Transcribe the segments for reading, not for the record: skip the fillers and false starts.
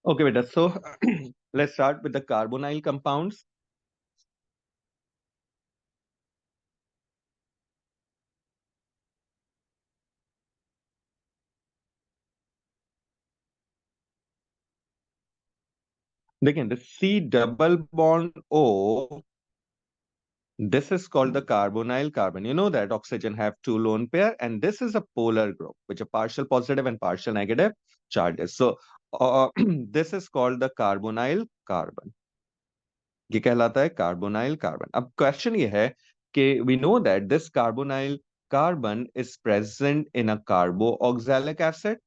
Okay, beta. So let's start with the carbonyl compounds. Again, the C double bond O, this is called the carbonyl carbon. You know that oxygen have two lone pair, and this is a polar group, which are partial positive and partial negative charges. So this is called the carbonyl carbon. ये कहलाता है carbonyl carbon. अब question ये है कि we know that this carbonyl carbon is present in a carboxylic acid.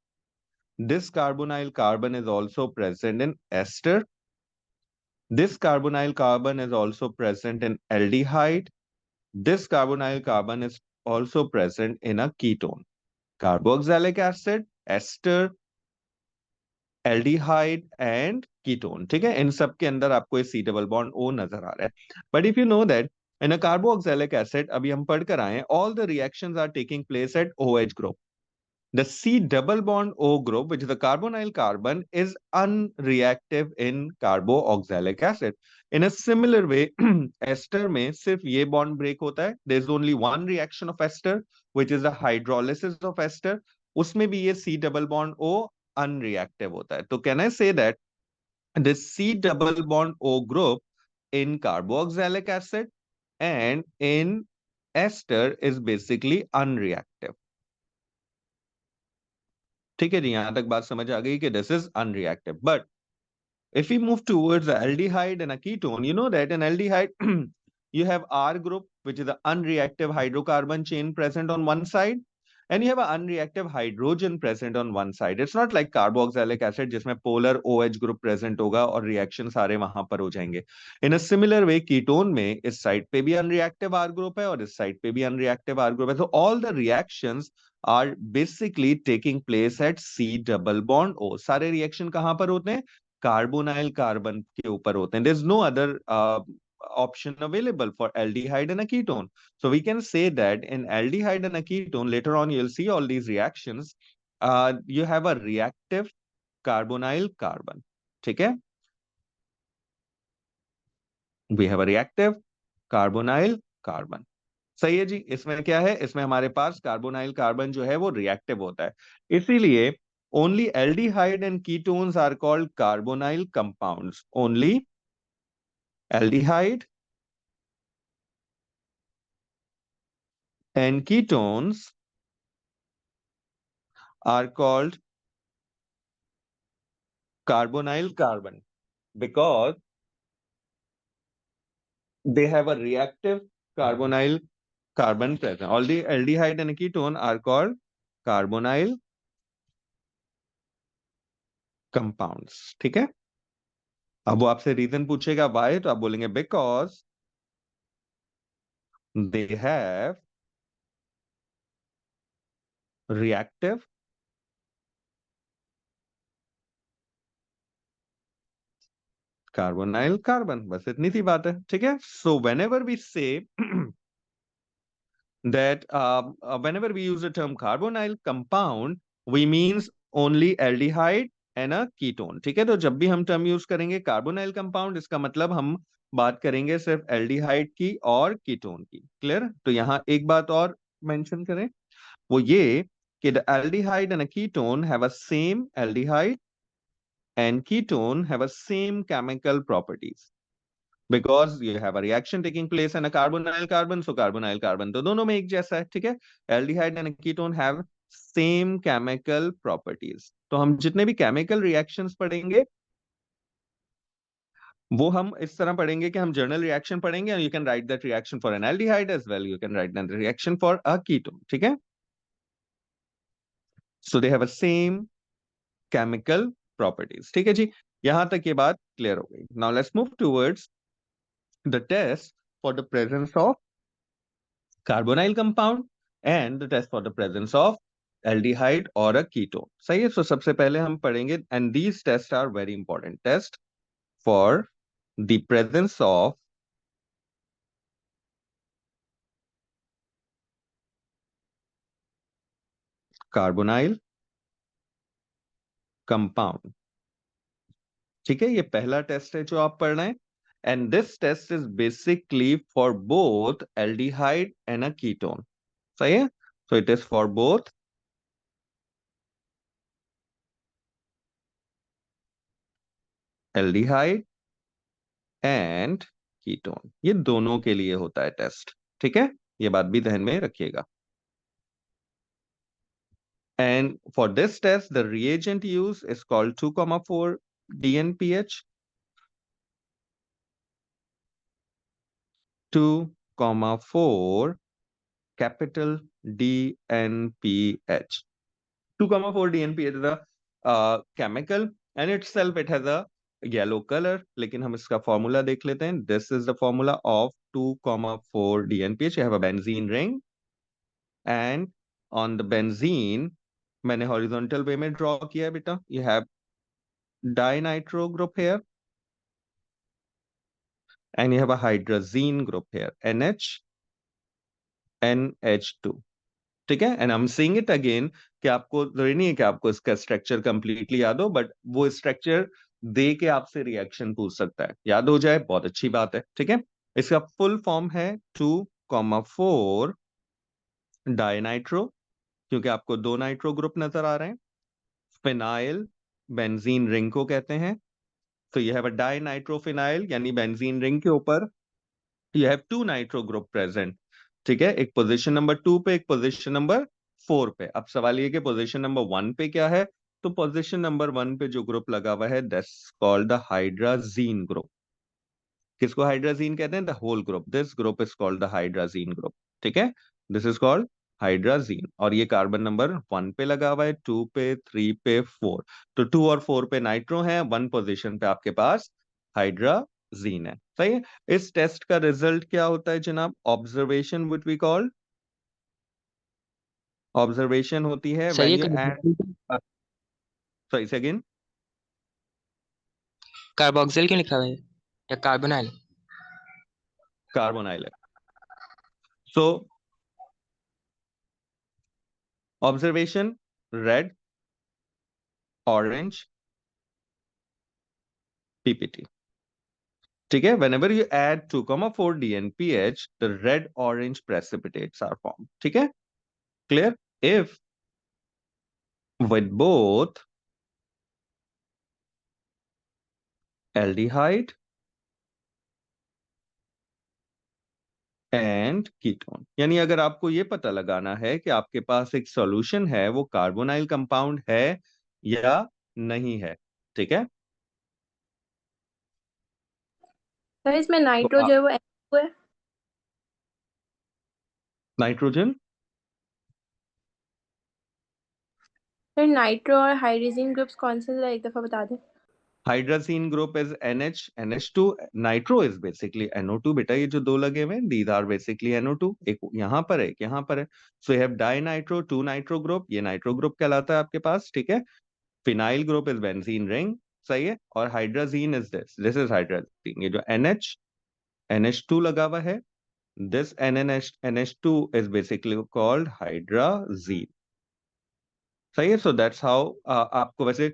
This carbonyl carbon is also present in ester. This carbonyl carbon is also present in aldehyde. This carbonyl carbon is also present in a ketone. Carboxylic acid, ester, aldehyde and ketone. ठीक है, इन सब के अंदर आपको ये C double bond O नजर आ रहा है. But if you know that in a carboxylic acid, अभी हम पढ़ कर आए, all the reactions are taking place at OH group. The C double bond O group, which is the carbonyl carbon, is unreactive in carboxylic acid. In a similar way, ester में सिर्फ ये bond break होता है. There is only one reaction of ester, which is the hydrolysis of ester. उसमें भी ये C double bond O unreactive होता है. तो can I say that this C double bond O group in carboxylic acid and in ester is basically unreactive. ठीक है जी, यहां तक बात समझ आ गई कि this is unreactive. But if we move towards the aldehyde and a ketone, you know that in aldehyde you have R group, which is the unreactive hydrocarbon chain present on one side, and you have an unreactive hydrogen present on one side. It's not like carboxylic acid जिसमें polar OH group present होगा और reaction सारे वहां पर हो जाएंगे. In a similar way, ketone में इस side पे भी unreactive R group है और इस side पे भी unreactive R group है. So all the reactions are basically taking place at C double bond O. सारे reaction कहां पर होते हैं? कार्बोनाइल कार्बन के ऊपर होते हैं. There is no other option available for aldehyde and a ketone. So we can say that in aldehyde and a ketone, later on you'll see all these reactions, you have a reactive carbonyl carbon. ठीक है, we have a reactive carbonyl carbon. सही है जी. इसमें क्या है, इसमें हमारे पास carbonyl carbon जो है वो रिएक्टिव होता है. इसीलिए only aldehyde and ketones are called carbonyl compounds. Only aldehyde and ketones are called carbonyl carbon because they have a reactive carbonyl carbon present. All the aldehyde and ketone are called carbonyl compounds. ठीक है, अब वो आपसे reason पूछेगा Y, तो आप बोलेंगे because they have reactive carbonyl carbon. बस इतनी सी बात है. ठीक है, सो वेन एवर वी से that whenever we use the term carbonyl compound, we means only aldehyde and a ketone. ठीक है, तो जब भी हम टर्म यूज करेंगे कार्बोनाइल कंपाउंड, इसका मतलब हम बात करेंगे सिर्फ एल्डिहाइड की और कीटोन की. क्लियर? तो यहाँ एक बात और मेंशन करें, वो ये कि the aldehyde and a ketone have a same aldehyde and ketone have a same chemical properties. Because you have a reaction taking place in a carbonyl carbon, so carbonyl carbon तो दोनों में एक जैसा है. ठीक है, aldehyde and ketone have same chemical properties. तो हम जितने भी chemical reactions पढ़ेंगे वो हम इस तरह पढ़ेंगे कि हम जर्नल रिएक्शन पढ़ेंगे, and you can write that reaction for an aldehyde as well, you can write that reaction for a ketone. ठीक है, so they have a same chemical properties. ठीक है जी, यहां तक ये बात क्लियर हो गई. Now let's move towards the test for the presence of carbonyl compound and the test for the presence of aldehyde or a ketone. सही है, so सबसे पहले हम पढ़ेंगे, and these tests are very important. Test for the presence of carbonyl compound. ठीक है, ये पहला टेस्ट है जो आप पढ़ रहे हैं। And this test is basically for both aldehyde and a ketone. सही है, so it is for both aldehyde and ketone, ये दोनों के लिए होता है टेस्ट। ठीक है, ये बात भी ध्यान में रखिएगा। And for this test, the reagent used is called 2,4 DNPH. 2,4 capital DNPH. 2,4 DNPH is a chemical and itself it has a yellow color. लेकिन हम इसका formula देख लेते हैं. This is the formula of 2,4 DNPH. You have a benzene ring and on the benzene मैंने horizontal way में draw किया है बेटा. You have dinitro group here and you have a hydrazine group here, NH2. ठीक है, and I am seeing it again कि आपको जरूरी नहीं है कि आपको इसका स्ट्रक्चर कंप्लीटली याद हो, बट वो स्ट्रक्चर दे के आपसे रिएक्शन पूछ सकता है, याद हो जाए बहुत अच्छी बात है। ठीक है, इसका फुल फॉर्म है 2,4 डाइनाइट्रो, क्योंकि आपको दो नाइट्रो ग्रुप नजर आ रहे हैं। फिनाइल बेंजीन रिंग को कहते हैं, तो यह है डाइनाइट्रोफिनाइल, यानी बेंजीन रिंग के ऊपर you have to nitro group present. ठीक है, एक पोजीशन नंबर 2 पे, एक पोजीशन नंबर 4 पे। अब सवाल ये कि पोजीशन नंबर 1 पे क्या है, तो पोजीशन नंबर 1 पे जो ग्रुप लगा हुआ है that's called the hydrazine group. किसको हाइड्राजीन कहते हैं? The whole group, this group is called the hydrazine group. ठीक है, दिस इज कॉल्ड हाइड्राजीन, और ये कार्बन नंबर 1 पे लगा हुआ है, 2 पे, 3 पे, 4। तो 2 और 4 पे नाइट्रो है, 1 पोजीशन पे आपके पास हाइड्राजीन है। सही है, इस टेस्ट का रिजल्ट क्या होता है जनाब? Observation which we call, observation होती है सर व्हेन ये you add, sorry say again, carboxyl क्यों लिखा हुआ है या कार्बोनाइल? कार्बोनाइल है। So observation, red, orange, PPT. ठीक है, whenever you add 2,4 DNPH, the red orange precipitates are formed. ठीक है, clear? If with both aldehyde and ketone, यानी अगर आपको ये पता लगाना है कि आपके पास एक सॉल्यूशन है वो कार्बोनाइल कंपाउंड है या नहीं है। ठीक है, सर इसमें तो नाइट्रो जो है वो NO2 है। नाइट्रोजन, सर नाइट्रो और हाइड्रोजन ग्रुप्स कौन से, जरा एक दफा बता दें। Hydrazine group is NH2, nitro is basically NO2 बेटा, ये जो दो लगे हुए हैं दीज आर बेसिकली NO2, एक यहाँ पर है, एक यहाँ पर है। So you have dinitro, two nitro group, ये नाइट्रो ग्रुप कहलाता है आपके पास। ठीक है, phenyl group is benzene ring, सही है, और hydrazine is this is hydrazine, ये जो NH2 लगा हुआ है, this NH2 is basically called hydrazine। सही है, सो दैट्स हाउ आपको वैसे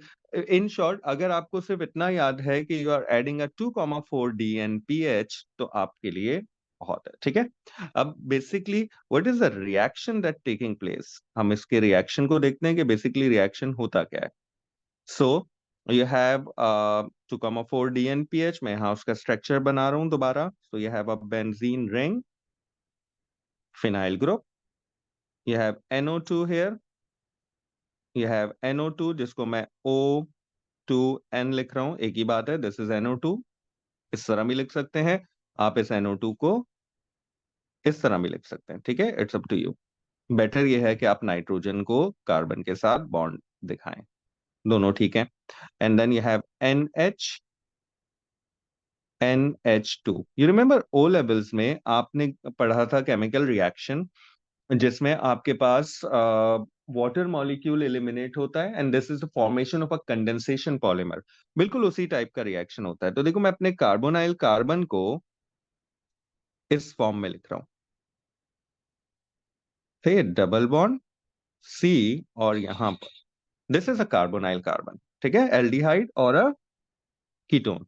इन शॉर्ट अगर आपको सिर्फ इतना याद है कि you are adding a 2,4 DNPH तो आपके लिए बहुत है। ठीक है, अब basically what is the reaction that taking place, हम इसके रिएक्शन को देखते हैं कि बेसिकली रिएक्शन होता क्या है। सो यू हैव 2,4 DNPH, मैं यहाँ उसका स्ट्रक्चर बना रहा हूँ दोबारा। सो you have a benzene ring, phenyl group, you have NO2 here, you have NO2 जिसको मैं O2N लिख रहा हूं, एक ही बात है, दिस इज NO2। इस तरह भी लिख सकते हैं आप, इस NO2 को इस तरह भी लिख सकते हैं। ठीक है, it's up to you. Better ये है कि आप नाइट्रोजन को कार्बन के साथ बॉन्ड दिखाएं, दोनों ठीक है। And then you have NH2। You remember O levels में आपने पढ़ा था केमिकल रिएक्शन जिसमें आपके पास वाटर मॉलिक्यूल एलिमिनेट होता है and this is the formation of a condensation polymer. बिल्कुल उसी टाइप का रिएक्शन होता है। तो देखो मैं अपने कार्बोनाइल कार्बन को इस फॉर्म में लिख रहा हूं, ठीक है, डबल बॉन्ड सी, और यहां पर this is a carbonyl carbon, ठीक है, एल्डिहाइड और अ कीटोन।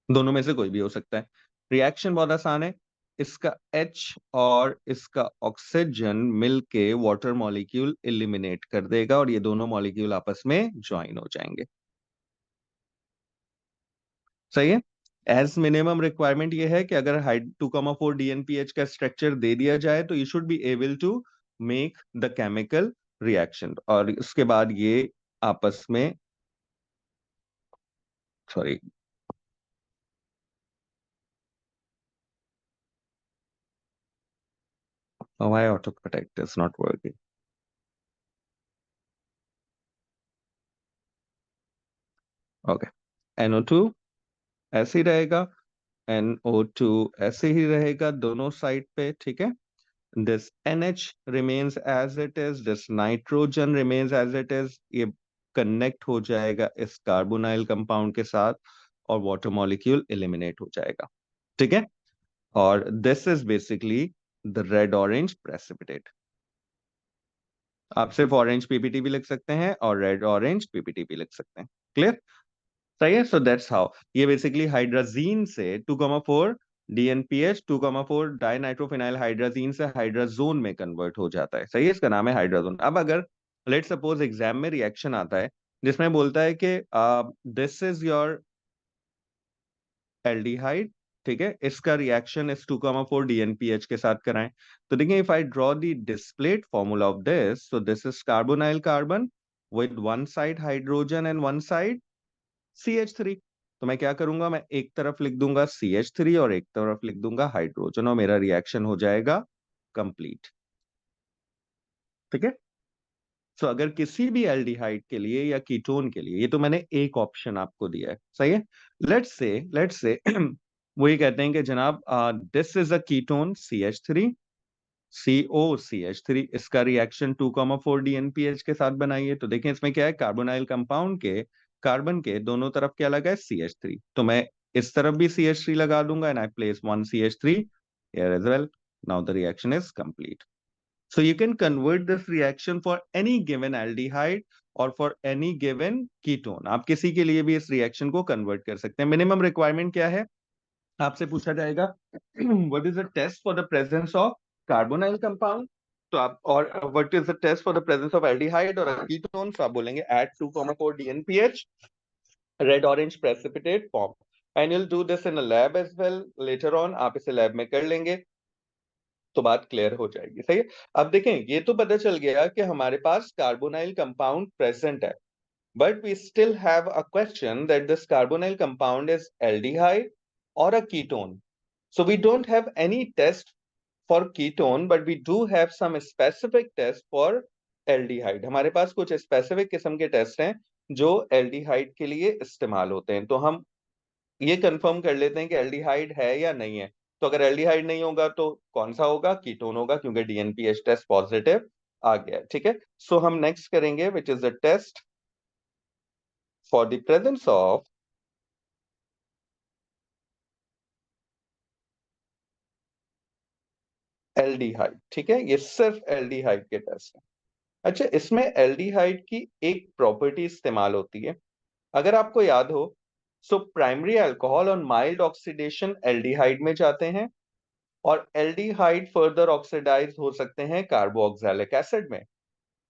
दोनों में से कोई भी हो सकता है। रिएक्शन बहुत आसान है। इसका H और इसका ऑक्सीजन मिलके वाटर मॉलिक्यूल एलिमिनेट कर देगा और ये दोनों मॉलिक्यूल आपस में ज्वाइन हो जाएंगे। सही है। एज मिनिमम रिक्वायरमेंट ये है कि अगर हाइड 2,4 DNPH का स्ट्रक्चर दे दिया जाए तो you should be able to make the chemical reaction, और उसके बाद ये आपस में, sorry, why autocorrect is not working? Okay, NO2 ऐसे ही रहेगा, NO2 ऐसे ही रहेगा दोनों साइड पे, ठीक है। This NH remains as it is, this nitrogen remains as it is, ये कनेक्ट हो जाएगा इस कार्बोनाइल कंपाउंड के साथ और वाटर मॉलिक्यूल एलिमिनेट हो जाएगा, ठीक है। और this is basically the red orange precipitate. आप सिर्फ ऑरेंज पीपीटी भी लिख सकते हैं और रेड ऑरेंज पीपीटी भी लिख सकते हैं। क्लियर? सही है। सो दैट्स हाउ ये बेसिकली हाइड्राजीन से 2,4 DNPH 2,4 डाइनाइट्रोफिनाइल हाइड्राजीन से हाइड्राजोन में कन्वर्ट हो जाता है। सही है, इसका नाम है हाइड्राजोन। अब अगर लेट सपोज एग्जाम में रिएक्शन आता है जिसमें बोलता है कि दिस इज योर एल्डिहाइड, ठीक है, इसका रिएक्शन इस 2,4 DNPH के साथ कराएं, तो देखिए if I draw the displayed formula of this, so this is carbonyl carbon with one side hydrogen and one side CH3। तो मैं क्या करूंगा, मैं एक तरफ लिख दूंगा CH3 और एक तरफ लिख दूंगा हाइड्रोजन और मेरा रिएक्शन हो जाएगा कंप्लीट, ठीक है। सो अगर किसी भी एल्डिहाइड के लिए या कीटोन के लिए, ये तो मैंने एक ऑप्शन आपको दिया है, सही है। लेट्स से वो ये कहते हैं कि जनाब this is a ketone CH3 COCH3, इसका रिएक्शन 2,4 DNPH के साथ बनाइए। तो देखें इसमें क्या है, कार्बोनाइल कंपाउंड के कार्बन के दोनों तरफ क्या लगा है, CH3, तो मैं इस तरफ भी CH3 लगा दूंगा and I place one CH3 here as well. Now the reaction is complete. So you can convert this reaction for any given aldehyde और for any given ketone. आप किसी के लिए भी इस रिएक्शन को कन्वर्ट कर सकते हैं। मिनिमम रिक्वायरमेंट क्या है, आपसे पूछा जाएगा what is the test for the presence of carbonyl compound, तो आप, और what is the test for the presence of aldehyde और कीटोन, तो आप बोलेंगे at 2,4 DNPH red orange precipitate form, and you will do this in a lab as well later on, आप इसे lab में कर लेंगे तो बात क्लियर हो जाएगी। सही है। अब देखें, ये तो पता चल गया कि हमारे पास कार्बोनाइल कंपाउंड प्रेजेंट है, but we still have a question that this carbonyl compound is aldehyde or a ketone. So we don't have any test for ketone, but we do have some specific test for aldehyde. हमारे पास कुछ specific किस्म के test हैं जो aldehyde के लिए इस्तेमाल होते हैं, तो हम ये कंफर्म कर लेते हैं कि एल्डिहाइड है या नहीं है। तो अगर एल्डिहाइड नहीं होगा तो कौन सा होगा, कीटोन होगा, क्योंकि DNPH टेस्ट पॉजिटिव आ गया, ठीक है। सो हम नेक्स्ट करेंगे which is the test for the presence of aldehyde, ठीक है, ये सिर्फ एल्डिहाइड के टेस्ट है। अच्छा, इसमें एल्डिहाइड की एक प्रॉपर्टी इस्तेमाल होती है, अगर आपको याद हो, सो प्राइमरी अल्कोहल और माइल्ड ऑक्सीडेशन एल्डिहाइड में जाते हैं और एल्डिहाइड फर्दर ऑक्सीडाइज हो सकते हैं कार्बोक्सिलिक एसिड में,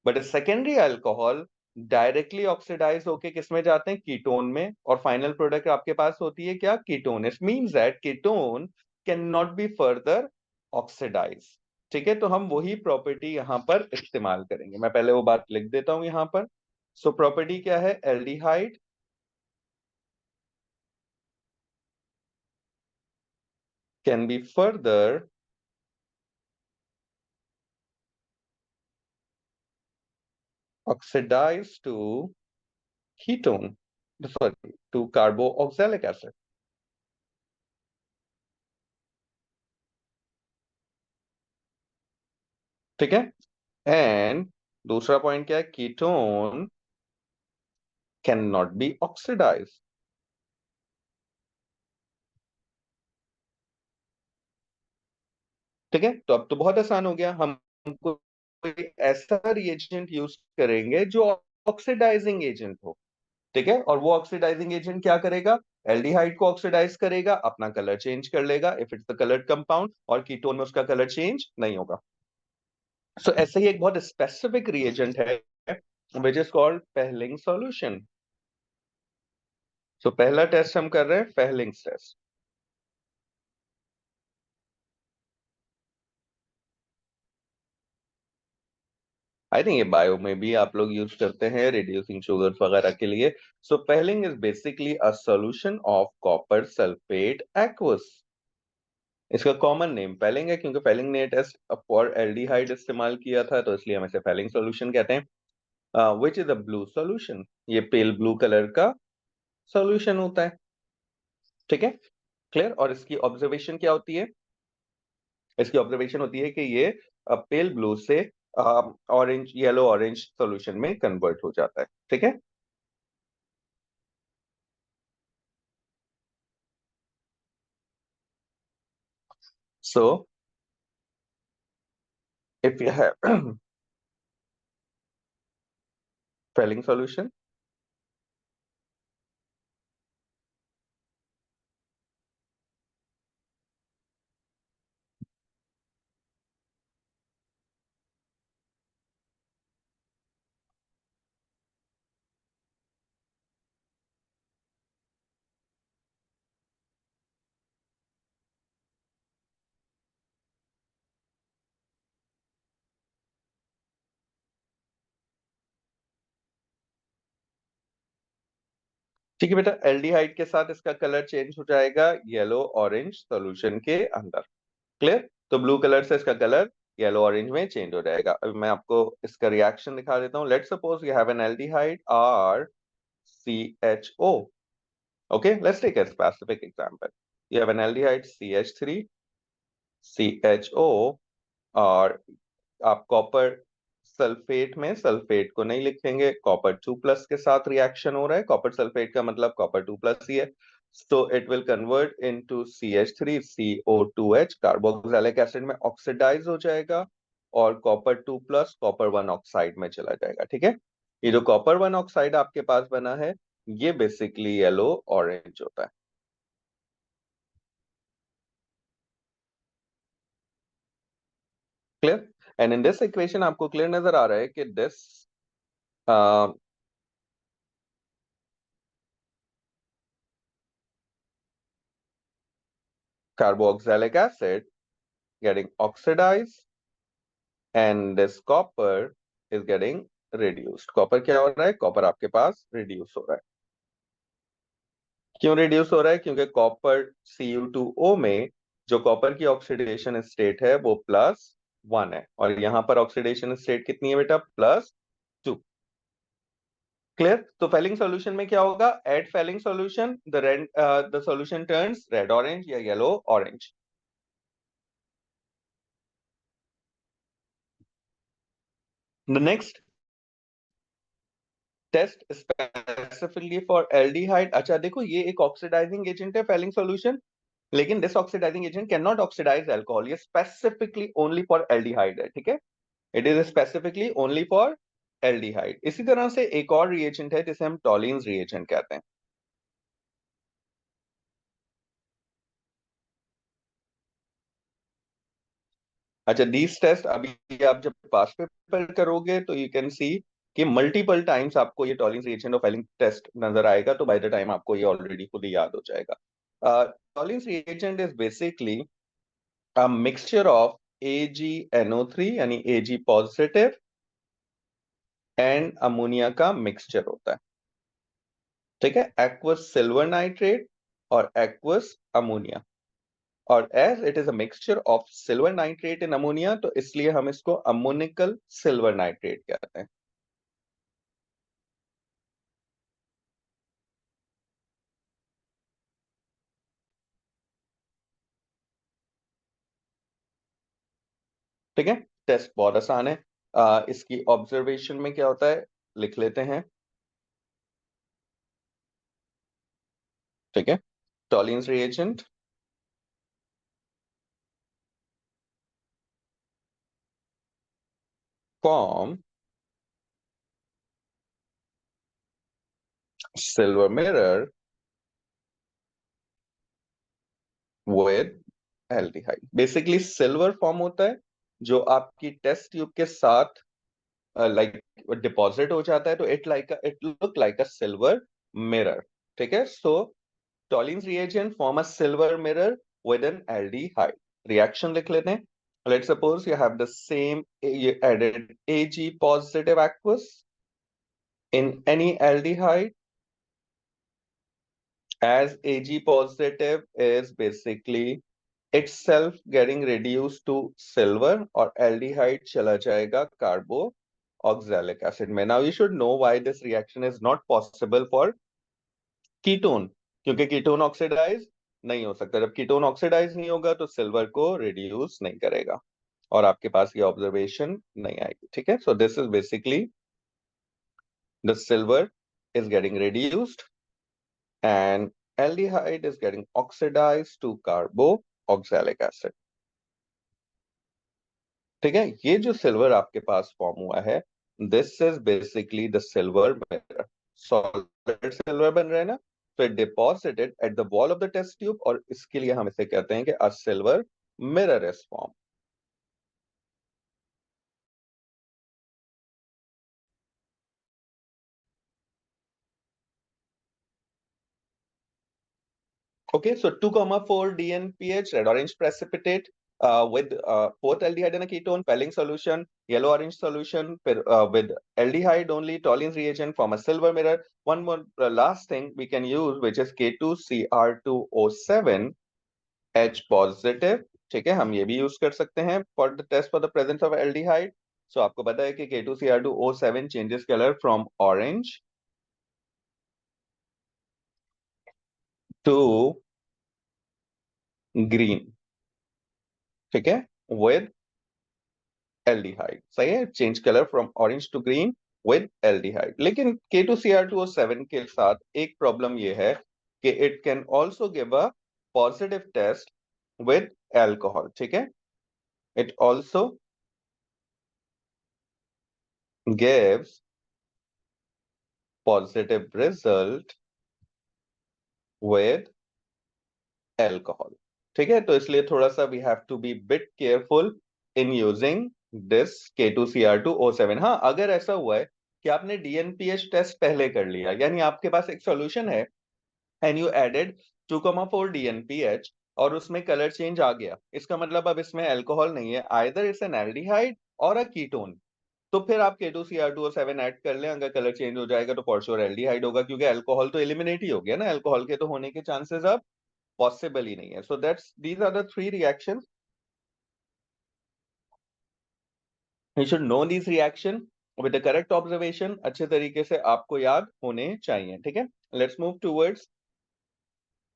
but secondary alcohol directly oxidise होके किस में जाते हैं, कीटोन में, और फाइनल प्रोडक्ट आपके पास होती है क्या, ketone. It means that ketone can not be further oxidise, ठीक है। तो हम वही प्रॉपर्टी यहां पर इस्तेमाल करेंगे, मैं पहले वो बात लिख देता हूं यहां पर। सो प्रॉपर्टी क्या है, aldehyde can be further oxidise to ketone, sorry, to carboxylic acid, ठीक है। एंड दूसरा पॉइंट क्या है, ketone can not be oxidise, ठीक है। तो अब तो बहुत आसान हो गया, हमको कोई ऐसा रिएजेंट यूज करेंगे जो ऑक्सीडाइजिंग एजेंट हो, ठीक है। और वो ऑक्सीडाइजिंग एजेंट क्या करेगा, एल्डिहाइड को ऑक्सीडाइज करेगा, अपना कलर चेंज कर लेगा if it's the coloured compound, और कीटोन में उसका कलर चेंज नहीं होगा। सो ऐसे ही एक बहुत स्पेसिफिक रिएजेंट है which is called Fehling solution. So पहला टेस्ट हम कर रहे हैं फेहलिंग्स टेस्ट। आई थिंक ये बायो में भी आप लोग यूज करते हैं रिड्यूसिंग शुगर्स वगैरह के लिए। So Fehling is basically a solution of copper sulphate aqueous. इसका कॉमन नेम फेलिंग है क्योंकि फेलिंग ने टेस्ट फॉर एल्डिहाइड इस्तेमाल किया था, तो इसलिए हम इसे फेलिंग सॉल्यूशन कहते हैं। Which is a blue solution, ये पेल ब्लू कलर का सॉल्यूशन होता है, ठीक है, क्लियर। और इसकी ऑब्जर्वेशन क्या होती है, इसकी ऑब्जर्वेशन होती है कि ये पेल ब्लू से ऑरेंज, येलो ऑरेंज सॉल्यूशन में कन्वर्ट हो जाता है, ठीक है। So if you have Fehling solution, ठीक है बेटा, एल्डिहाइड के साथ इसका कलर चेंज हो जाएगा येलो ऑरेंज सॉल्यूशन के अंदर, क्लियर। तो ब्लू कलर से इसका कलर येलो ऑरेंज में चेंज हो जाएगा। अभी मैं आपको इसका रिएक्शन दिखा देता हूँ। Let's suppose you have an aldehyde R C H O. Okay, let's take a specific example. You have an aldehyde CH3 CHO, और आप कॉपर सल्फेट में सल्फेट को नहीं लिखेंगे, कॉपर 2+ के साथ रिएक्शन हो रहा है, कॉपर सल्फेट का मतलब कॉपर 2+ ही है। so it will convert into CH3CO2H, carboxylic acid में ऑक्सीडाइज हो जाएगा, और कॉपर 2+ कॉपर 1 ऑक्साइड में चला जाएगा, ठीक है। ये जो कॉपर 1 ऑक्साइड आपके पास बना है, ये बेसिकली येलो ऑरेंज होता है, clear. And in this equation आपको क्लियर नजर आ रहा है कि this carboxylic acid getting oxidized and this copper is getting reduced। Copper क्या हो रहा है, कॉपर आपके पास रिड्यूस हो रहा है। क्यों रिड्यूस हो रहा है, क्योंकि कॉपर Cu2O में जो कॉपर की ऑक्सीडेशन स्टेट है वो +1 है, और यहां पर ऑक्सीडेशन स्टेट कितनी है बेटा, +2, क्लियर। तो फेलिंग सॉल्यूशन में क्या होगा, at Fehling solution the solution turns red orange या yellow orange. The next test specifically for aldehyde. अच्छा देखो, ये एक ऑक्सीडाइजिंग एजेंट है फेलिंग सॉल्यूशन, लेकिन this oxidising agent can not oxidise alcohol, ये स्पेसिफिकली ओनली फॉर एल्डिहाइड है, ठीक है। It is specifically only for aldehyde. इसी तरह से एक और रिएजेंट है जिसे हम टॉलिन्स रिएजेंट कहते हैं। अच्छा, दीज टेस्ट अभी आप जब पास पेपर करोगे तो यू कैन सी कि मल्टीपल टाइम्स आपको ये टॉलिन्स रिएजेंट और फेलिंग टेस्ट नजर आएगा, तो बाय द टाइम आपको ये ऑलरेडी खुद ही याद हो जाएगा। Tollens reagent is basically a mixture of AgNO3 यानी Ag पॉजिटिव एंड अमोनिया का मिक्सचर होता है, ठीक है, एक्वस सिल्वर नाइट्रेट और एक्वस अमोनिया। और as it is a mixture of silver nitrate and ammonia, तो इसलिए हम इसको अमोनिकल सिल्वर नाइट्रेट कहते हैं, ठीक है। टेस्ट बहुत आसान है। इसकी ऑब्जर्वेशन में क्या होता है, लिख लेते हैं, ठीक है। Tollens reagent form silver mirror with aldehyde. Basically silver form होता है जो आपकी टेस्ट ट्यूब के साथ लाइक डिपॉजिट हो जाता है, तो it look like a silver mirror. ठीक है, सो Toluene's reagent form a silver mirror with an aldehyde. Reaction लिख लेते हैं. Let's suppose you have the same, you added Ag positive aqueous in any aldehyde, as Ag positive is basically itself getting reduced to silver, और aldehyde चला जाएगा carboxylic acid में. Now you should know why this reaction is not possible for ketone, क्योंकि ketone oxidise नहीं हो सकता. जब ketone oxidise नहीं होगा तो सिल्वर को रिड्यूस नहीं करेगा और आपके पास ये ऑब्जर्वेशन नहीं आएगी. ठीक है, so this is basically the silver is getting reduced and aldehyde is getting oxidized to carboxylic acid. ठीक है, ये जो सिल्वर आपके पास फॉर्म हुआ है, this is basically the silver mirror. Solid silver बन रहा है ना, तो it deposited at the wall of the test tube, और इसके लिए हम इसे कहते हैं कि a silver mirror is form. Okay, so 2,4 DNPH, red orange precipitate with both aldehyde and a ketone, Pelling solution, yellow orange solution with aldehyde only, Toluene's reagent form a silver mirror. One more last thing we can use, which is K2Cr2O7 H positive. ठीक है, हम ये भी use कर सकते हैं for the test for the presence of aldehyde. So आपको पता है कि K2Cr2O7 changes color from orange to green. ठीक है, with aldehyde. सही है, change colour from orange to green with aldehyde. लेकिन K2Cr2O7 के साथ एक प्रॉब्लम ये है कि it can also give a positive test with alcohol. ठीक है, it also gives positive result with alcohol. ठीक है, तो इसलिए थोड़ा सा we have to be bit careful in using this K2Cr2O7. हाँ, अगर ऐसा हुआ है कि आपने डीएनपीएच टेस्ट पहले कर लिया, यानी आपके पास एक सॉल्यूशन है एंड यू एडेड 2,4 डीएनपीएच और उसमें कलर चेंज आ गया, इसका मतलब अब इसमें अल्कोहल नहीं है, आइदर इट्स एन एल्डिहाइड और अ कीटोन, तो फिर आप K2Cr2O7 ऐड कर लें. अगर कलर चेंज हो जाएगा तो फॉर श्योर एल्डिहाइड होगा, क्योंकि अल्कोहल तो एलिमिनेट ही हो गया ना, अल्कोहल के तो होने के चांसेस अब पॉसिबल ही नहीं है. So that's these are the three reactions. You should know this reaction with the correct observation. अच्छे तरीके से आपको याद होने चाहिए. ठीक है, let's move towards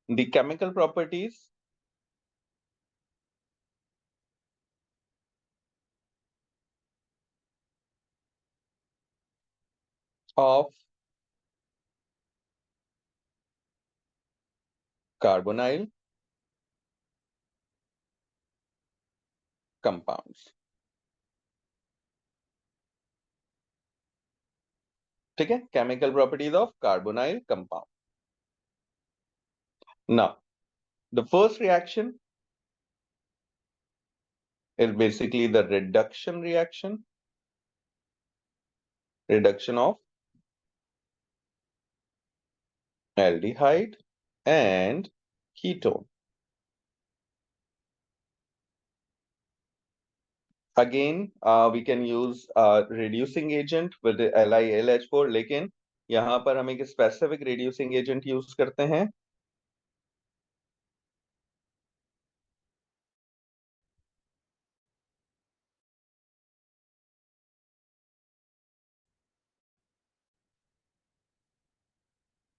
the chemical properties of carbonyl compounds. ठीक है, chemical properties of carbonyl compound. Now, the first reaction is basically the reduction reaction, reduction of aldehyde and ketone. Again, we can use reducing agent with the LiLH4, लेकिन यहाँ पर हम एक specific reducing agent use करते हैं,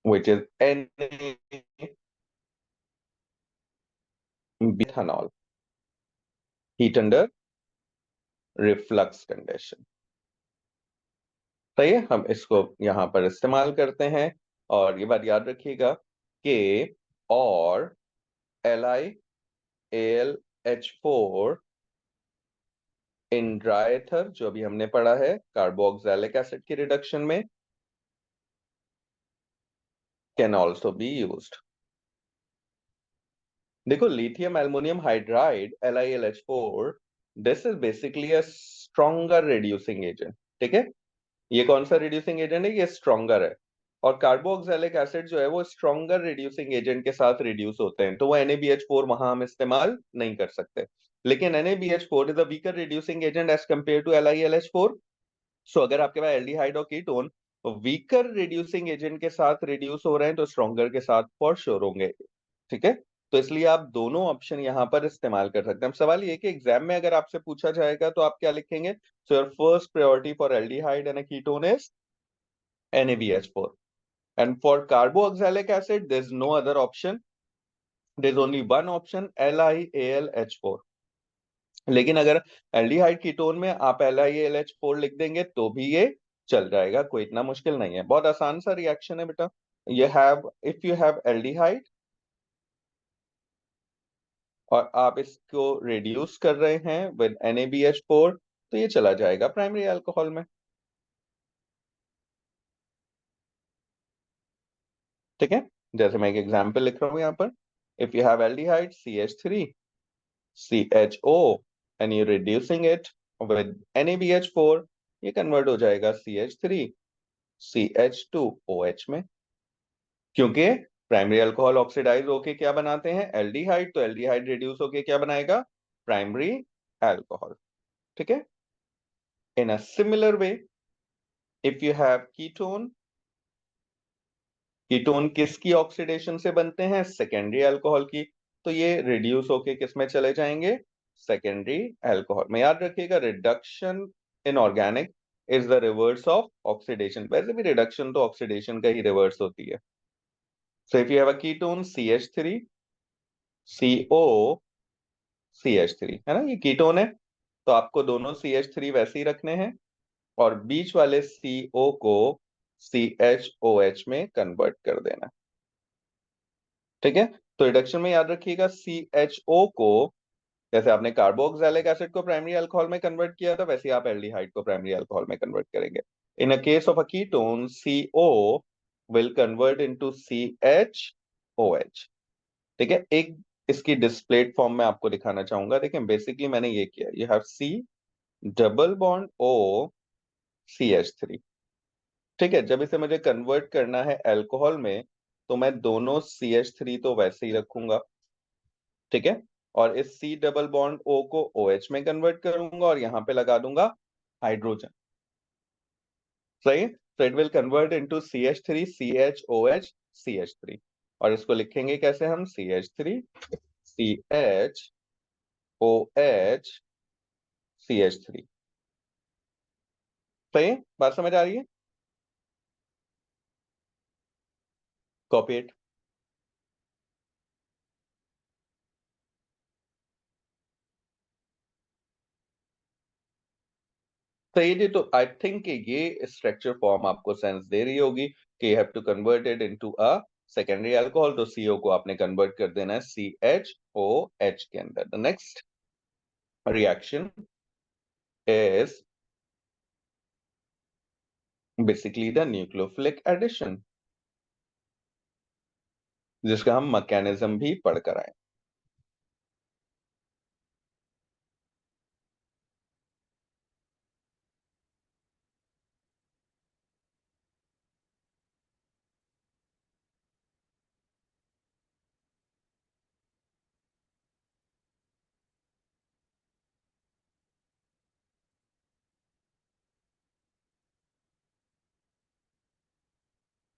which is N-ethanol, heat under reflux condition. सही है, हम इसको यहाँ पर इस्तेमाल करते हैं. और ये बात याद रखिएगा कि और LiAlH4 इन ड्राई एथर, जो अभी हमने पढ़ा है कार्बोक्सिलिक एसिड की रिडक्शन में, कैन ऑल्सो बी यूज्ड। देखो lithium aluminium hydride LiLH4, this is basically a stronger reducing agent. ठीक है, ये कौन सा रिड्यूसिंग एजेंट है? ये स्ट्रॉन्गर है। और कार्बोक्सिलिक एसिड जो है वो स्ट्रॉन्गर रिड्यूसिंग एजेंट के साथ रिड्यूस होते हैं, तो वो NaBH4 वहां हम इस्तेमाल नहीं कर सकते। लेकिन NaBH4 is a weaker reducing agent as compare to LiLH4। सो अगर आपके पास एल्डिहाइड और कीटोन वीकर रिड्यूसिंग एजेंट के साथ रिड्यूस हो रहे हैं तो स्ट्रॉन्गर के साथ फॉर श्योर होंगे। ठीक है, तो इसलिए आप दोनों ऑप्शन यहाँ पर इस्तेमाल कर सकते हैं। अब सवाल ये कि एग्जाम में अगर आपसे पूछा जाएगा तो आप क्या लिखेंगे? So your first priority for aldehyde and ketone is NaBH4, and for carboxylic acid there is no other option, there is only one option, LiAlH4। लेकिन अगर एल्डिहाइड कीटोन में आप LiAlH4 लिख देंगे तो भी ये चल जाएगा, कोई इतना मुश्किल नहीं है, बहुत आसान सा रिएक्शन है बेटा। ये have, if you have aldehyde और आप इसको रिड्यूस कर रहे हैं विद NaBH4 तो ये चला जाएगा प्राइमरी अल्कोहल में। ठीक है, जैसे मैं एक एग्जांपल लिख रहा हूं यहाँ पर, if you have aldehyde CH3 CHO and you're reducing it with NaBH4, ये कन्वर्ट हो जाएगा CH3 CH2OH में। क्योंकि प्राइमरी अल्कोहल ऑक्सीडाइज होके क्या बनाते हैं? एल्डिहाइड, तो एल्डिहाइड रिड्यूस होके क्या बनाएगा? Primary alcohol. ठीक है, in a similar way if you have ketone, ketone किसकी ऑक्सीडेशन से बनते हैं? सेकेंडरी अल्कोहल की, तो ये रिड्यूस होके किस में चले जाएंगे? सेकेंडरी अल्कोहल में। याद रखिएगा reduction in organic is the reverse of oxidation. वैसे भी रिडक्शन तो ऑक्सीडेशन का ही रिवर्स होती है। So if you have a ketone CH3 CO CH3, है ना, ये कीटोन है, तो आपको दोनों CH3 वैसे ही रखने हैं और बीच वाले CO को CHOH में कन्वर्ट कर देना। ठीक है, तो रिडक्शन में याद रखिएगा CHO को, जैसे आपने कार्बोक्सिलिक एसिड को प्राइमरी अल्कोहल में कन्वर्ट किया था वैसे ही आप एल्डिहाइड को प्राइमरी अल्कोहल में कन्वर्ट करेंगे। In a case of a ketone CO will convert into CHOH। ठीक है, एक इसकी डिस्प्लेड फॉर्म में आपको दिखाना चाहूंगा। देखिए बेसिकली मैंने ये किया, you have C double bond O CH3। ठीक है, जब इसे मुझे कन्वर्ट करना है अल्कोहल में तो मैं दोनों CH3 तो वैसे ही रखूंगा। ठीक है, और इस C डबल बॉन्ड O को OH में कन्वर्ट करूंगा और यहां पे लगा दूंगा हाइड्रोजन। सही, तो it will convert into CH3 CHOH CH3, और इसको लिखेंगे कैसे हम? CH3 CHOH CH3। सही, बात समझ आ रही है? Copy it. सही जी, तो आई थिंक ये स्ट्रक्चर फॉर्म आपको सेंस दे रही होगी कि you have to convert it into a secondary alcohol, तो CO को आपने कन्वर्ट कर देना है CHOH के अंदर। The next reaction is basically the nucleophilic addition, जिसका हम मैकेनिज्म भी पढ़कर आए।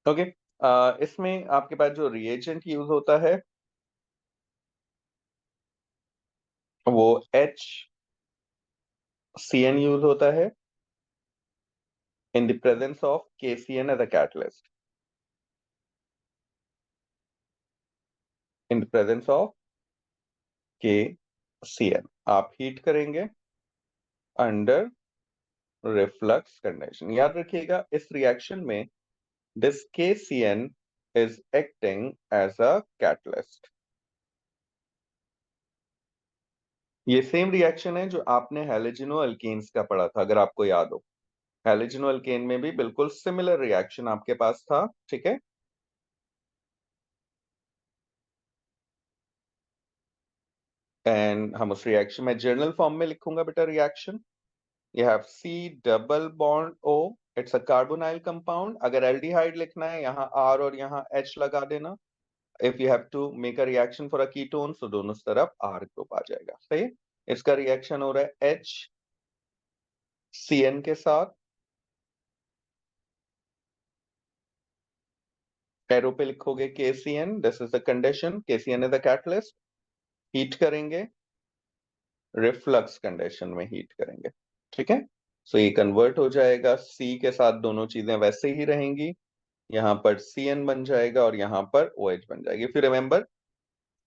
ओके, इसमें आपके पास जो रिएजेंट यूज होता है वो HCN यूज होता है in the presence of KCN as a catalyst, in the presence of KCN आप हीट करेंगे अंडर रिफ्लक्स कंडीशन। याद रखिएगा इस रिएक्शन में this KCN is acting as a catalyst। ये सेम रिएक्शन है जो आपने हैलोजिनो अल्केन्स का पढ़ा था, अगर आपको याद हो। हैलोजिनो अल्केन में भी बिल्कुल सिमिलर रिएक्शन आपके पास था, ठीक है। एंड हम उस रिएक्शन में जर्नल फॉर्म में लिखूंगा बेटा reaction. You have C double bond O. It's a carbonyl compound. अगर एल्डिहाइड लिखना है यहाँ R और यहाँ H लगा देना। If you have to make a reaction for a ketone, तो दोनों तरफ R ग्रुप आ जाएगा, सही है। इसका रिएक्शन हो रहा है HCN के साथ। एरो पे लिखोगे KCN. This is the condition. KCN is the catalyst. Heat करेंगे, रिफ्लक्स कंडीशन में हीट करेंगे, ठीक है। सो ये कन्वर्ट हो जाएगा, C के साथ दोनों चीजें वैसे ही रहेंगी। यहाँ पर CN बन जाएगा और यहाँ पर OH बन जाएगी। फिर रिमेंबर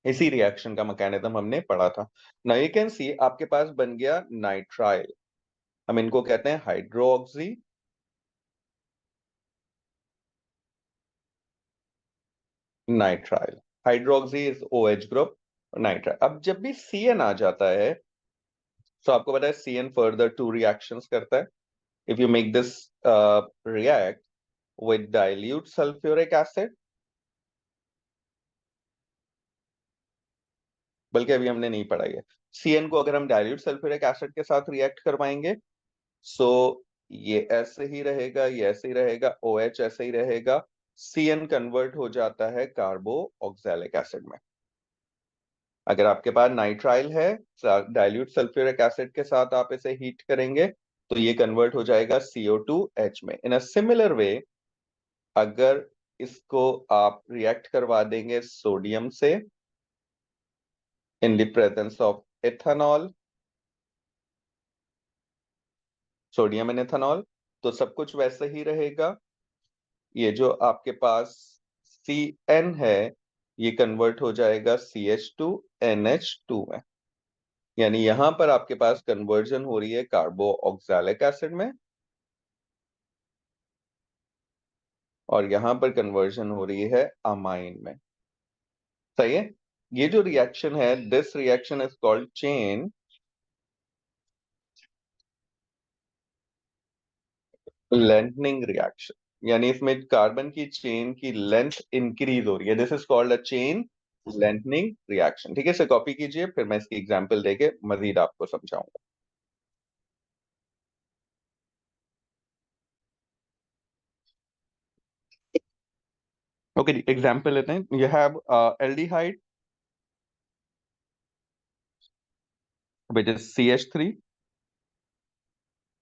इसी रिएक्शन का मैकेनिज्म हमने पढ़ा था। नाउ यू कैन सी आपके पास बन गया नाइट्राइल। हम इनको कहते हैं hydroxy nitrile. Hydroxy is OH group, nitrile. अब जब भी CN आ जाता है तो आपको पता है CN फर्दर टू रिएक्शंस करता है। If you make this react with dilute sulphuric acid, बल्कि अभी हमने नहीं पढ़ा है, CN को अगर हम डाइल्यूट सल्फ्यूरिक एसिड के साथ रिएक्ट करवाएंगे, सो ये ऐसे ही रहेगा, ये ऐसे ही रहेगा, OH ऐसे ही रहेगा, CN कन्वर्ट हो जाता है कार्बो ऑक्सैलिक एसिड में। अगर आपके पास नाइट्राइल है, डाइल्यूट सल्फ्यूरिक एसिड के साथ आप इसे हीट करेंगे तो ये कन्वर्ट हो जाएगा CO2H में। इन अ सिमिलर वे, अगर इसको आप रिएक्ट करवा देंगे सोडियम से in the presence of ethanol, sodium and ethanol, तो सब कुछ वैसे ही रहेगा। ये जो आपके पास CN है ये कन्वर्ट हो जाएगा CH2NH2 में। यानी यहां पर आपके पास कन्वर्जन हो रही है कार्बो ऑक्सैलिक एसिड में और यहां पर कन्वर्जन हो रही है अमाइन में, सही है। ये जो रिएक्शन है, this reaction is called chain lengthening reaction. यानी इसमें कार्बन की चेन की लेंथ इंक्रीज हो रही है। This is called a chain lengthening reaction, ठीक है। इसे कॉपी कीजिए, फिर मैं इसकी एग्जांपल देके मजीद आपको समझाऊंगा। ओके जी, एग्जांपल लेते हैं। You have aldehyde which is CH3,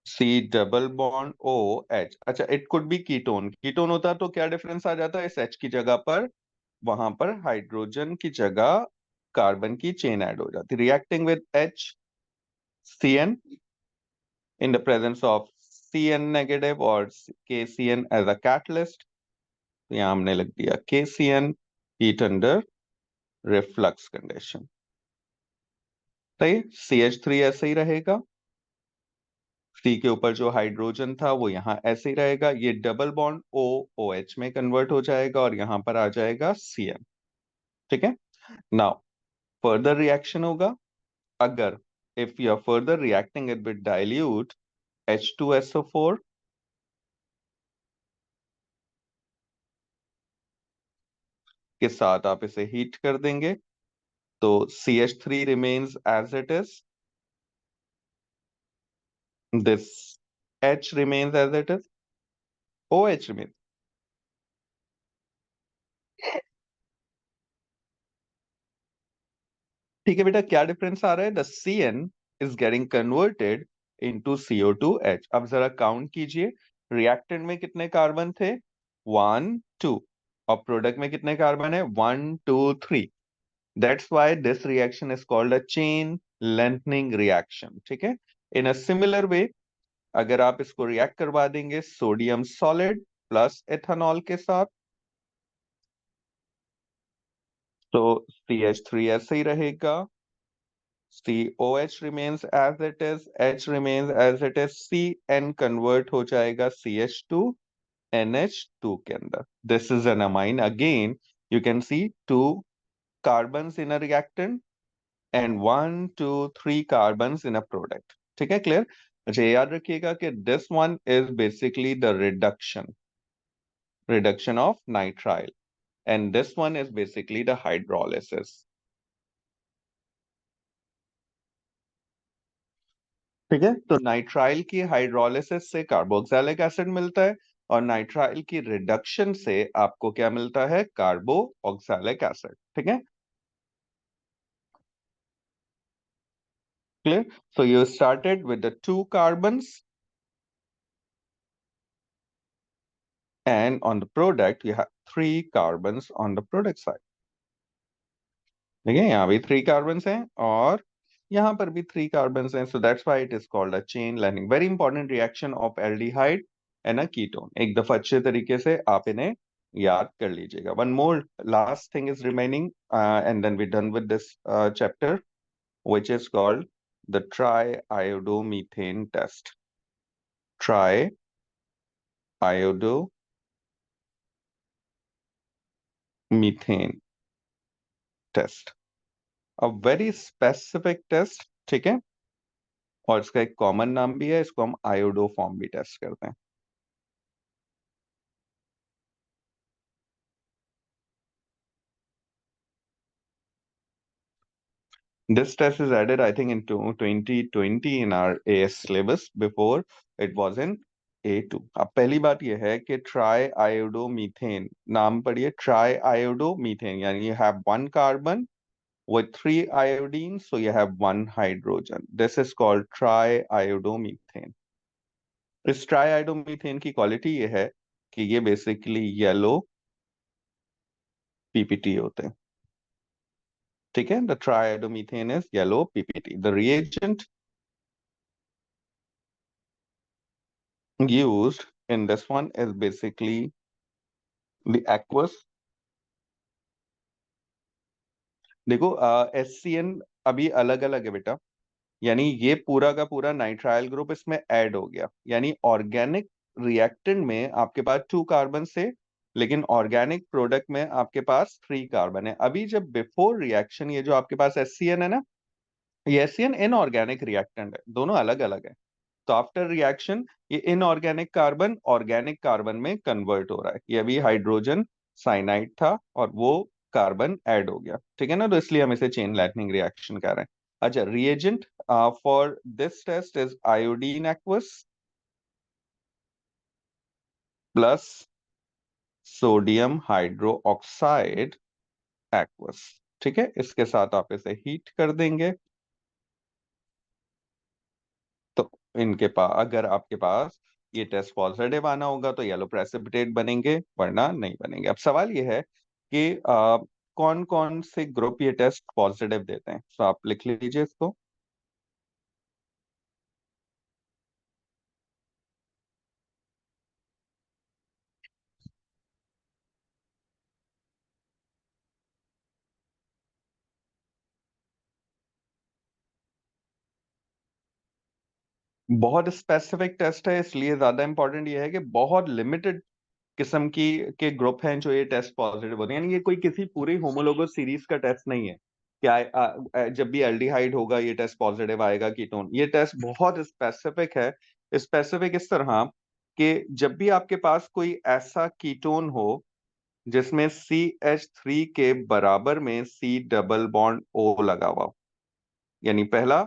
C double bond OH। अच्छा, it could be ketone. Ketone होता तो क्या डिफरेंस आ जाता है, इस H की जगह पर वहां पर हाइड्रोजन की जगह कार्बन की चेन ऐड हो जाती, reacting with HCN in the presence of CN negative और KCN as a catalyst। तो यहां हमने लिख दिया KCN, heat under reflux condition, सही। CH3 ऐसे ही रहेगा, C के ऊपर जो हाइड्रोजन था वो यहाँ ऐसे ही रहेगा, ये डबल बॉन्ड OH में कन्वर्ट हो जाएगा और यहाँ पर आ जाएगा CN, ठीक है। नाउ फर्दर रिएक्शन होगा, अगर if you are further reacting it with dilute H2SO4 के साथ आप इसे हीट कर देंगे तो CH3 remains as it is, this H remains as it is, OH remains। ठीक है बेटा, क्या डिफरेंस आ रहा है, the CN is getting converted into CO2H। अब जरा काउंट कीजिए, रिएक्टेंट में कितने कार्बन थे, 1 2, और प्रोडक्ट में कितने कार्बन है, 1 2 3। That's why this reaction is called a chain lengthening reaction, ठीक है। In a similar way, अगर आप इसको रिएक्ट करवा देंगे सोडियम सॉलिड प्लस एथेनॉल के साथ, तो CH3 ऐसे ही रहेगा, COH remains as it is, H remains as it is, CN convert हो जाएगा CH2NH2 के अंदर। This is an amine. Again, you can see two carbons in a reactant and 1 2 3 carbons in a product. ठीक है, clear? अच्छा, ये याद रखिएगा कि this one is basically the reduction of nitrile, and this one is basically the hydrolysis. ठीक है, तो नाइट्राइल की हाइड्रोलिसिस से कार्बोक्सिलिक एसिड मिलता है, और नाइट्राइल की रिडक्शन से आपको क्या मिलता है? कार्बो ऑक्सैलिक एसिड। ठीक है, clear? So you started with the 2 carbons, and on the product you have 3 carbons on the product side. ठीक है, यहाँ भी 3 carbons हैं और यहाँ पर भी 3 carbons हैं, so that's why it is called a chain lightning. Very important reaction of aldehyde and a ketone. एक दफा अच्छे तरीके से आप इन्हें याद कर लीजिएगा. One more last thing is remaining, and then we're done with this chapter, which is called the triiodomethane test. Triiodomethane test. A very specific test. ठीक है, और इसका एक कॉमन नाम भी है, इसको हम आयोडोफॉर्म भी टेस्ट करते हैं. This test is added, I think, in 2020 in our AS syllabus. Before it was in A2. अब पहली बात यह है कि ट्राई आयोडोमीथेन, नाम पढ़िए, ट्राई आयोडोमीथेन, यानी you have 1 carbon with 3 iodines, so you have 1 hydrogen. This is called triiodomethane. इस ट्राइआयोडोमीथेन की क्वालिटी ये है कि ये बेसिकली येलो पीपीटी होते हैं. ठीक है, the triiodomethane is yellow PPT. The reagent used in this one is basically the aqueous. देखो, HCN अभी अलग अलग है बेटा, यानी ये पूरा का पूरा नाइट्राइल ग्रुप इसमें ऐड हो गया, यानी ऑर्गेनिक रिएक्टेंट में आपके पास 2 कार्बन से, लेकिन ऑर्गेनिक प्रोडक्ट में आपके पास 3 कार्बन है. अभी जब बिफोर रिएक्शन ये जो आपके पास HCN है ना, ये HCN इनऑर्गेनिक रिएक्टेंट है, दोनों अलग अलग है. तो आफ्टर रिएक्शन ये इनऑर्गेनिक कार्बन ऑर्गेनिक कार्बन में कन्वर्ट हो रहा है. ये अभी हाइड्रोजन साइनाइड था और वो कार्बन ऐड हो गया. ठीक है ना, तो इसलिए हम इसे चेन लाइटनिंग रिएक्शन कह रहे हैं. अच्छा, reagent for this test is iodine aqueous plus sodium hydroxide aqueous. ठीक है, इसके साथ आप इसे हीट कर देंगे. तो इनके पास, अगर आपके पास ये टेस्ट पॉजिटिव आना होगा तो येलो प्रेसिपिटेट बनेंगे, वरना नहीं बनेंगे. अब सवाल ये है कि कौन कौन से ग्रुप ये टेस्ट पॉजिटिव देते हैं. तो आप लिख लीजिए इसको. बहुत स्पेसिफिक टेस्ट है, इसलिए ज्यादा इंपॉर्टेंट ये है कि बहुत लिमिटेड किस्म की के ग्रुप हैं जो ये टेस्ट पॉजिटिव होते हैं, यानी ये कोई किसी पूरी होमोलोगस सीरीज का टेस्ट नहीं है. क्या जब भी एल्डिहाइड होगा ये टेस्ट पॉजिटिव आएगा, कीटोन. ये टेस्ट बहुत स्पेसिफिक है. स्पेसिफिक इस तरह कि जब भी आपके पास कोई ऐसा कीटोन हो जिसमें CH3 के बराबर में C डबल बॉन्ड O लगा हुआ हो, यानी पहला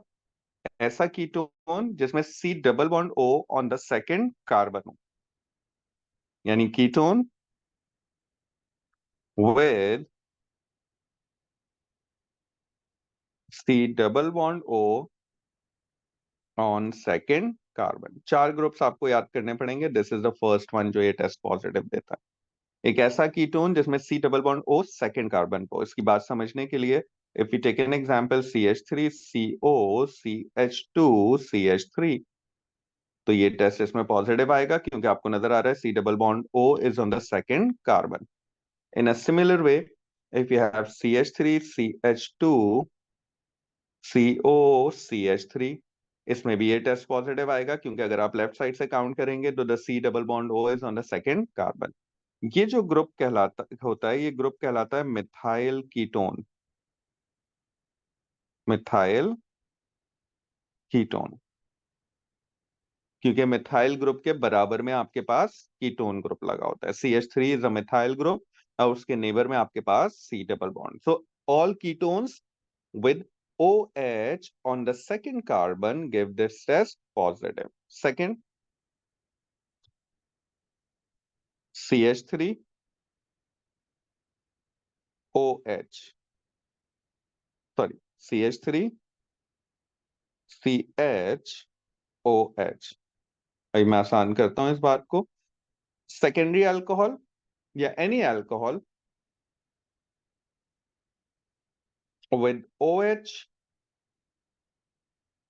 ऐसा कीटोन जिसमें C double bond O on the second carbon हो, यानी ketone with C double bond O on second carbon. 4 groups आपको याद करने पड़ेंगे. This is the first one जो ये टेस्ट पॉजिटिव देता है. एक ऐसा कीटोन जिसमें C double bond O second carbon को. इसकी बात समझने के लिए if you take an example CH3 CO CH2 CH3, तो ये टेस्ट इसमें पॉजिटिव आएगा क्योंकि आपको नजर आ रहा है C double bond O is on the second carbon. In a similar way, if you have CH3 CH2 CO CH3, इसमें भी ये टेस्ट पॉजिटिव आएगा क्योंकि अगर आप लेफ्ट साइड से काउंट करेंगे तो the C double bond O is on the second carbon. ये जो ग्रुप कहलाता होता है, ये ग्रुप कहलाता है मिथाइल कीटोन. मिथाइल कीटोन, क्योंकि मिथाइल ग्रुप के बराबर में आपके पास कीटोन ग्रुप लगा होता है। CH3 is a methyl group और उसके नेबर में आपके पास C double bond. So all ketones with OH on the second carbon give this test positive. Second, CH3 OH, sorry, CH3 CHOH। अभी मैं आसान करता हूं इस बात को। सेकेंडरी अल्कोहल या any alcohol with OH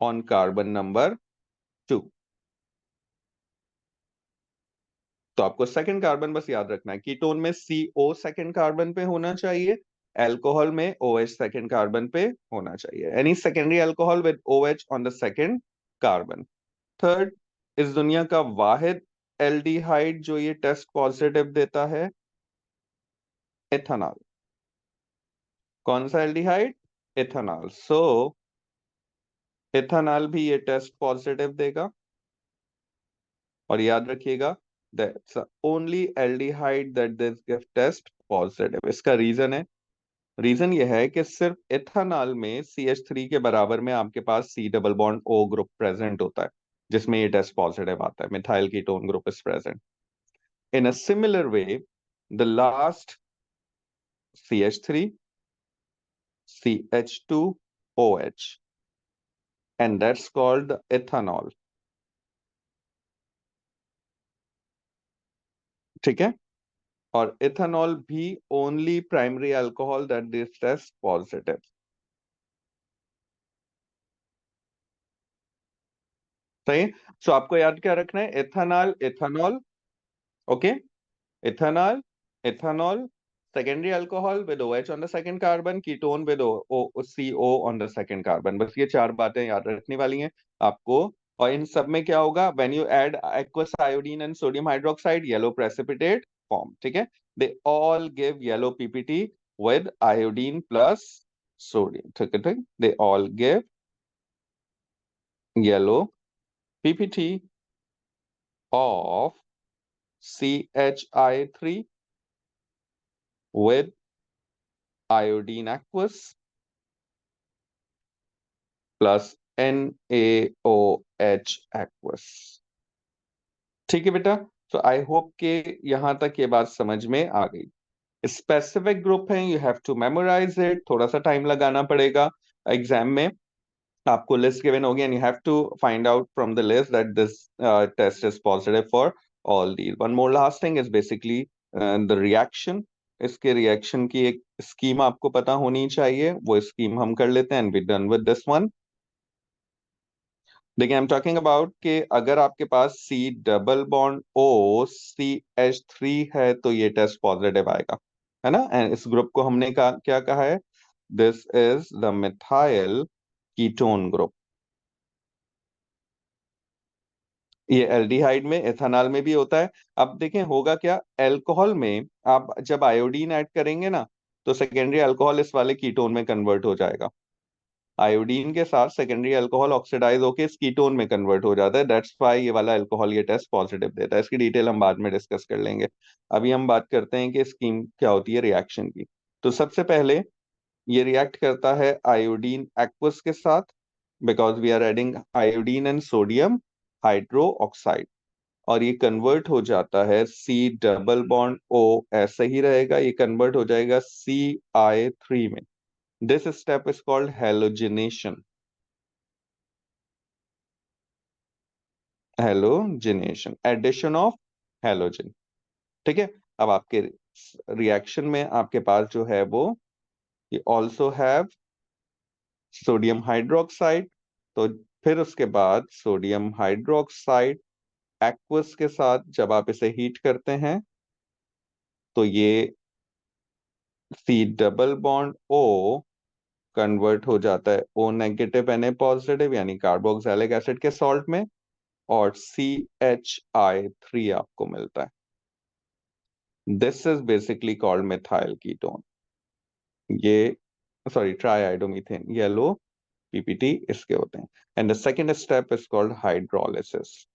on carbon number 2। तो आपको सेकंड कार्बन बस याद रखना है, कीटोन में CO सेकंड कार्बन पे होना चाहिए, अल्कोहल में OH सेकंड कार्बन पे होना चाहिए। Any secondary alcohol with OH on the second carbon. Third, इस दुनिया का वाहिद एल्डिहाइड जो ये टेस्ट पॉजिटिव देता है, एथेनॉल। कौन सा एल्डिहाइड? एथेनॉल। सो एथेनॉल भी ये टेस्ट पॉजिटिव देगा। और याद रखिएगा, that's only aldehyde that this give test positive. इसका रीजन है, रीजन यह है कि सिर्फ एथेनॉल में CH3 के बराबर में आपके पास C double bond O group present होता है, जिसमें ये टेस्ट पॉजिटिव आता है। Methyl ketone group is present. In a similar way, the last CH3, CH2OH, and that's called the ethanol. ठीक है? और ethanol भी only primary alcohol that this test positive. सही? So आपको याद क्या रखना है? ethanol, ethanol, okay? Ethanol, ethanol, secondary alcohol with OH on the second carbon, ketone with CO on the second carbon। बस ये चार बातें याद रखने वाली हैं आपको। और इन सब में क्या होगा? When you add aqueous iodine and sodium hydroxide, yellow precipitate form। ठीक है? They all give yellow PPT with iodine plus sodium। ठीक है? ठीक? They all give yellow PPT of CHI3 with iodine aqueous plus NaOH aqueous। ठीक है बेटा? तो I hope के यहां तक ये बात समझ में आ गई। स्पेसिफिक ग्रुप है, you have to memorise it, थोड़ा सा टाइम लगाना पड़ेगा एग्जाम में। आपको लिस्ट गिवन होगी and you have to find out from the list that this test is positive for all these. One more last thing is basically the reaction. इसके reaction की एक स्कीम आपको पता होनी चाहिए, वो स्कीम हम कर लेते हैं and we done with this one. देखिए, आई एम टॉकिंग अबाउट कि अगर आपके पास C double bond O CH3 है तो ये टेस्ट पॉजिटिव आएगा, है ना? एंड इस ग्रुप को हमने क्या कहा है? This is the methyl ketone group. ये एल्डिहाइड में, एथेनॉल में भी होता है। अब देखें होगा क्या, अल्कोहल में आप जब आयोडीन ऐड करेंगे ना, तो सेकेंडरी अल्कोहल इस वाले कीटोन में कन्वर्ट हो जाएगा। आयोडीन के साथ सेकेंडरी अल्कोहल ऑक्सीडाइज होकर इस कीटोन में कन्वर्ट हो जाता है। दैट्स व्हाई ये वाला अल्कोहल ये टेस्ट पॉजिटिव देता है। इसकी डिटेल हम बाद में डिस्कस कर लेंगे। अभी हम बात करते हैं कि स्कीम क्या होती है रिएक्शन की। तो सबसे पहले ये रिएक्ट करता है आयोडीन एक्वस के साथ, because we are adding iodine and sodium hydroxide, और ये कन्वर्ट हो जाता है C डबल बॉन्ड O, ऐसे ही रहेगा, ये कन्वर्ट हो जाएगा CI3 में। This step is called halogenation। Halogenation, addition of halogen। ठीक है? अब आपके रिएक्शन में आपके पास जो है वो ये also have सोडियम हाइड्रोक्साइड। तो फिर उसके बाद सोडियम हाइड्रोक्साइड एक्वस के साथ जब आप इसे हीट करते हैं तो ये C double bond O convert हो जाता है O नेगेटिव Na पॉजिटिव यानी कार्बोक्सिलिक एसिड के सॉल्ट में, और CHI3 आपको मिलता है। This is basically called methyl ketone. ये सॉरी ट्राईआइडोमीथेन, येलो पीपीटी इसके होते हैं। And the second step is called hydrolysis.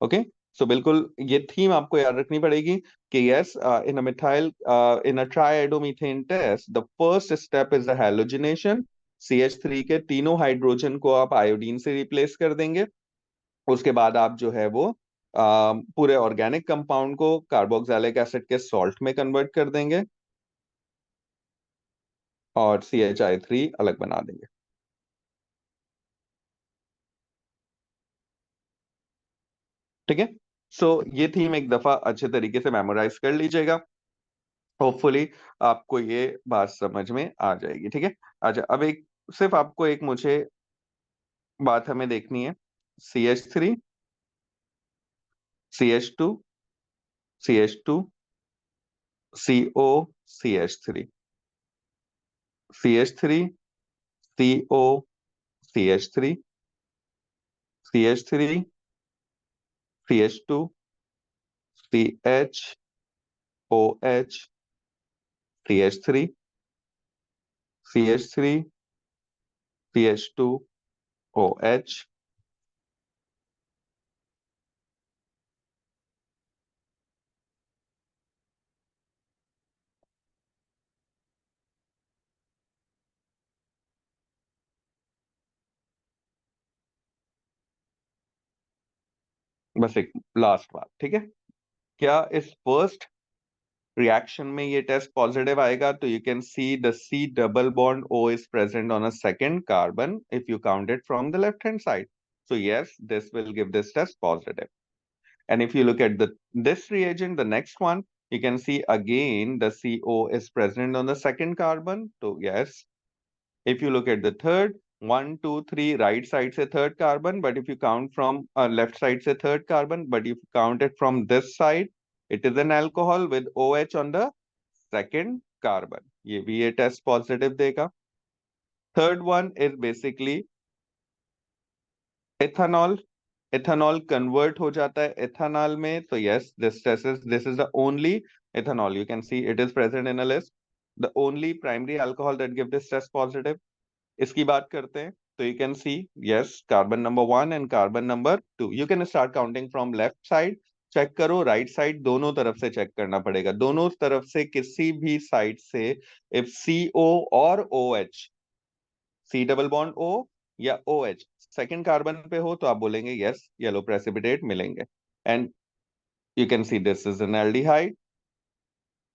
Okay, so बिल्कुल ये थीम आपको याद रखनी पड़ेगी कि yes, in a methyl, in a triiodomethane test the first step is the halogenation. CH3 के तीनों हाइड्रोजन को आप आयोडीन से रिप्लेस कर देंगे। उसके बाद आप जो है वो पूरे ऑर्गेनिक कंपाउंड को कार्बोक्सिलिक एसिड के सॉल्ट में कन्वर्ट कर देंगे और CHI3 अलग बना देंगे। ठीक है, सो ये थीम एक दफा अच्छे तरीके से मेमोराइज कर लीजिएगा। होपफुली आपको ये बात समझ में आ जाएगी। ठीक है, अच्छा अब एक सिर्फ आपको एक मुझे बात हमें देखनी है। CH3, CH2, CH2, CO, CH3, CH3, CO, CH3, CH3, CH2, CH, OH, CH3, CH3, CH2, OH। बस एक लास्ट बात, ठीक है, क्या इस फर्स्ट रिएक्शन में ये टेस्ट पॉजिटिव आएगा? तो you can see the C double bond O is present on a second carbon if you count it from the left hand side. So yes, this will give this test positive. And if you look at this reagent, the next one, you can see again the CO is present on the second carbon. So yes, if you look at the third, 1, 2, 3, right side say third carbon, but if you count from left side say third carbon, but if you count it from this side, it is an alcohol with OH on the second carbon. ये भी ये test positive देगा. Third one is basically ethanol. Ethanol convert हो जाता है ethanol में. So yes, this is the only ethanol. You can see it is present in a list. The only primary alcohol that give this test positive. इसकी बात करते हैं तो you can see yes, carbon number 1 and carbon number 2। You can start counting from left side, check करो right side, दोनों तरफ से check करना पड़ेगा। दोनों तरफ से किसी भी साइड से इफ CO और OH, C double bond O या OH सेकेंड कार्बन पे हो तो आप बोलेंगे यस, येलो प्रेसिपिटेट मिलेंगे। And you can see this is an aldehyde.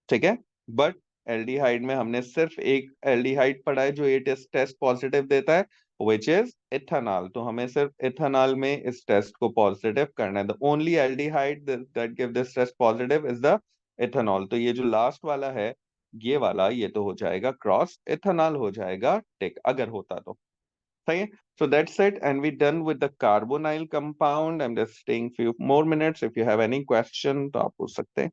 ठीक है, बट एल्डिहाइड में हमने सिर्फ एक एल्डिहाइड पढ़ा है जो ये टेस्ट पॉजिटिव देता है, विच इज इथेनॉल। तो हमें सिर्फ इथेनॉल में इस टेस्ट को पॉजिटिव करना है। The only aldehyde that give this test positive is the ethanol. तो ये जो लास्ट वाला है ये वाला, ये तो हो जाएगा क्रॉस इथेनॉल हो जाएगा टिक, अगर होता तो। सही है, so that's it and we done with the carbonyl compound. I'm just staying few more minutes, if you have any question तो आप पूछ सकते हैं।